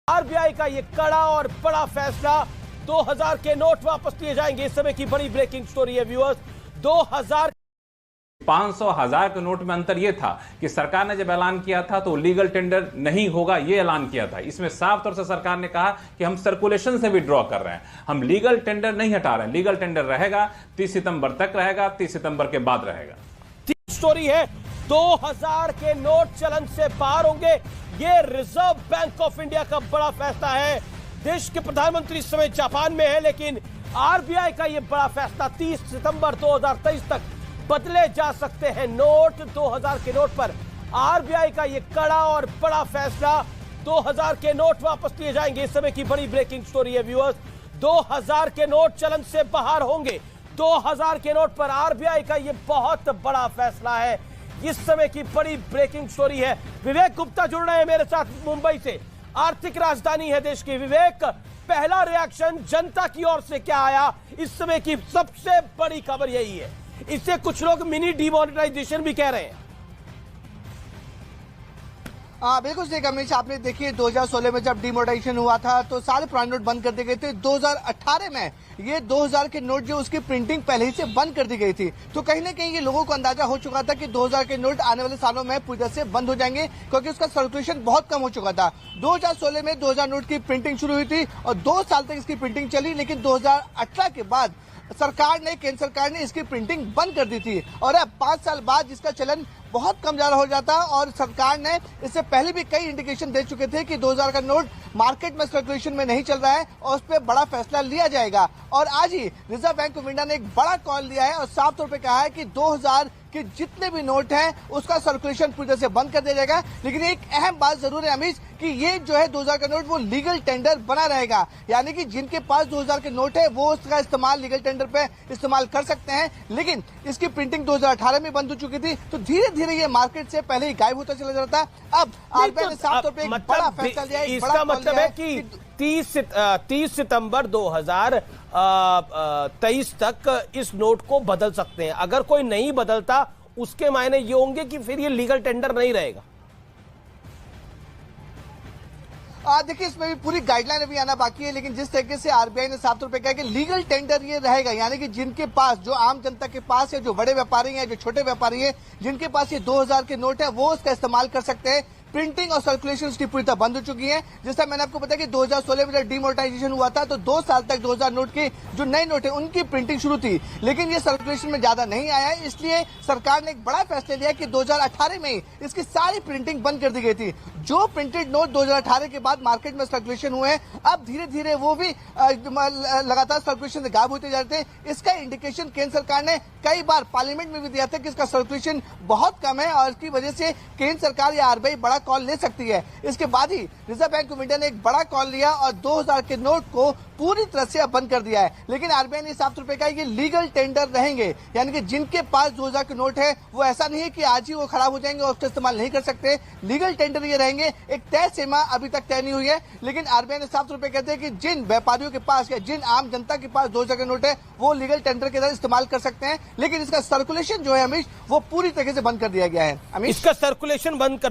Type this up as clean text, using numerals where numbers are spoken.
RBI का ये कड़ा और बड़ा फैसला, 2000 के नोट वापस लिए जाएंगे। इस समय की बड़ी ब्रेकिंग स्टोरी है व्यूअर्स। 2000 500 1000 के नोट में अंतर यह था कि सरकार ने जब ऐलान किया था तो लीगल टेंडर नहीं होगा, यह ऐलान किया था। इसमें साफ तौर से सरकार ने कहा कि हम सर्कुलेशन से विड्रॉ कर रहे हैं, हम लीगल टेंडर नहीं हटा रहे हैं। लीगल टेंडर रहेगा, 30 सितंबर तक रहेगा, 30 सितंबर के बाद रहेगा। स्टोरी है, 2000 के नोट चलन से बाहर होंगे। यह रिजर्व बैंक ऑफ इंडिया का बड़ा फैसला है। देश के प्रधानमंत्री इस समय जापान में है, लेकिन आरबीआई का यह बड़ा फैसला 30 सितंबर 2023 तक बदले जा सकते हैं नोट। 2000 के नोट पर आरबीआई का यह कड़ा और बड़ा फैसला, 2000 के नोट वापस लिए जाएंगे। इस समय की बड़ी ब्रेकिंग स्टोरी है व्यूअर्स। 2000 के नोट चलन से बाहर होंगे। 2000 के नोट पर आरबीआई का यह बहुत बड़ा फैसला है। इस समय की बड़ी ब्रेकिंग स्टोरी है। विवेक गुप्ता जुड़ रहे हैं मेरे साथ मुंबई से, आर्थिक राजधानी है देश की। विवेक, पहला रिएक्शन जनता की ओर से क्या आया? इस समय की सबसे बड़ी खबर यही है। इससे कुछ लोग मिनी डिमोनेटाइजेशन भी कह रहे हैं। बिल्कुल सही कमिश, आपने देखिए 2016 में जब डिमोनेटाइजेशन हुआ था तो सारे पुराने नोट बंद कर दिए गए थे। 2018 में ये 2000 के नोट जो उसकी प्रिंटिंग पहले ही से बंद कर दी गई थी, तो कहीं ना कहीं ये लोगों को अंदाजा हो चुका था कि 2000 के नोट आने वाले सालों में पूरी तरह से बंद हो जाएंगे, क्योंकि उसका सर्कुलेशन बहुत कम हो चुका था। 2016 में 2000 नोट की प्रिंटिंग शुरू हुई थी और 2 साल तक इसकी प्रिंटिंग चली, लेकिन 2018 के बाद केंद्र सरकार ने इसकी प्रिंटिंग बंद कर दी थी और अब 5 साल बाद जिसका चलन बहुत कम ज्यादा हो जाता। और सरकार ने इससे पहले भी कई इंडिकेशन दे चुके थे कि 2000 का नोट मार्केट में सर्कुलेशन में नहीं चल रहा है और उस पर बड़ा फैसला लिया जाएगा। और आज ही रिजर्व बैंक ऑफ इंडिया ने एक बड़ा कॉल लिया है और साफ तौर पे कहा है कि 2000 के जितने भी नोट हैं उसका सर्कुलेशन पूरी तरह से बंद कर दिया जाएगा। लेकिन एक अहम बात जरूर है अमीश, कि ये जो है 2000 का नोट वो लीगल टेंडर बना रहेगा, यानी कि जिनके पास 2000 के नोट है वो उसका इस्तेमाल लीगल टेंडर पे इस्तेमाल कर सकते हैं। लेकिन इसकी प्रिंटिंग 2018 में बंद हो चुकी थी, तो धीरे धीरे ये मार्केट से पहले ही गायब होता चला जाता है। अब आरबीआई ने साफ तौर पे एक बड़ा फैसला लिया है। इसका मतलब है कि 30 सितंबर 2023 तक इस नोट को बदल सकते हैं। अगर कोई नहीं बदलता उसके मायने ये होंगे कि फिर ये लीगल टेंडर नहीं रहेगा। देखिए इसमें भी पूरी गाइडलाइन अभी आना बाकी है, लेकिन जिस तरीके से आरबीआई ने साफ तौर पे कहा कि लीगल टेंडर ये रहेगा, यानी कि जिनके पास, जो आम जनता के पास है, जो बड़े व्यापारी हैं, जो छोटे व्यापारी हैं, जिनके पास ये 2000 के नोट है वो उसका इस्तेमाल कर सकते हैं। प्रिंटिंग और सर्कुलेशन उसकी पूरी तरह बंद हो चुकी है। जैसा मैंने आपको बताया कि 2016 में जब डिमोनेटाइजेशन हुआ था तो 2 साल तक 2000 नोट के जो नए नोट है उनकी प्रिंटिंग शुरू थी, लेकिन ये सर्कुलेशन में ज्यादा नहीं आया है। इसलिए सरकार ने एक बड़ा फैसला लिया कि 2018 में इसकी सारी प्रिंटिंग बंद कर दी गई थी। जो प्रिंटेड नोट 2018 के बाद मार्केट में सर्कुलेशन हुए हैं, अब धीरे धीरे वो भी लगातार सर्कुलेशन से गायब होते जा रहे थे। इसका इंडिकेशन केंद्र सरकार ने कई बार पार्लियामेंट में भी दिया था कि इसका सर्कुलेशन बहुत कम है और इसकी वजह से केंद्र सरकार या आरबीआई बड़ा कॉल ले सकती है। इसके बाद ही रिजर्व बैंक ऑफ इंडिया ने एक बड़ा कॉल लिया और 2000 के नोट को पूरी तरह से अब बंद कर दिया है। लेकिन आरबीआई ने साफ तौर पे कहा कि लीगल टेंडर रहेंगे, यानी कि जिनके पास 2000 के नोट है वो ऐसा नहीं है कि आज ही वो खराब हो जाएंगे और उसका इस्तेमाल नहीं कर सकते। लीगल टेंडर ये रहेंगे। एक तय सीमा अभी तक तय नहीं हुई है, लेकिन आरबीआई ने साफ तौर पे कहते हैं कि जिन व्यापारियों के पास या जिन आम जनता के पास 2000 के नोट है वो लीगल टेंडर के तहत इस्तेमाल कर सकते हैं। लेकिन इसका सर्कुलेशन जो है अमीश वो पूरी तरीके से बंद कर दिया गया है। इसका सर्कुलेशन बंद कर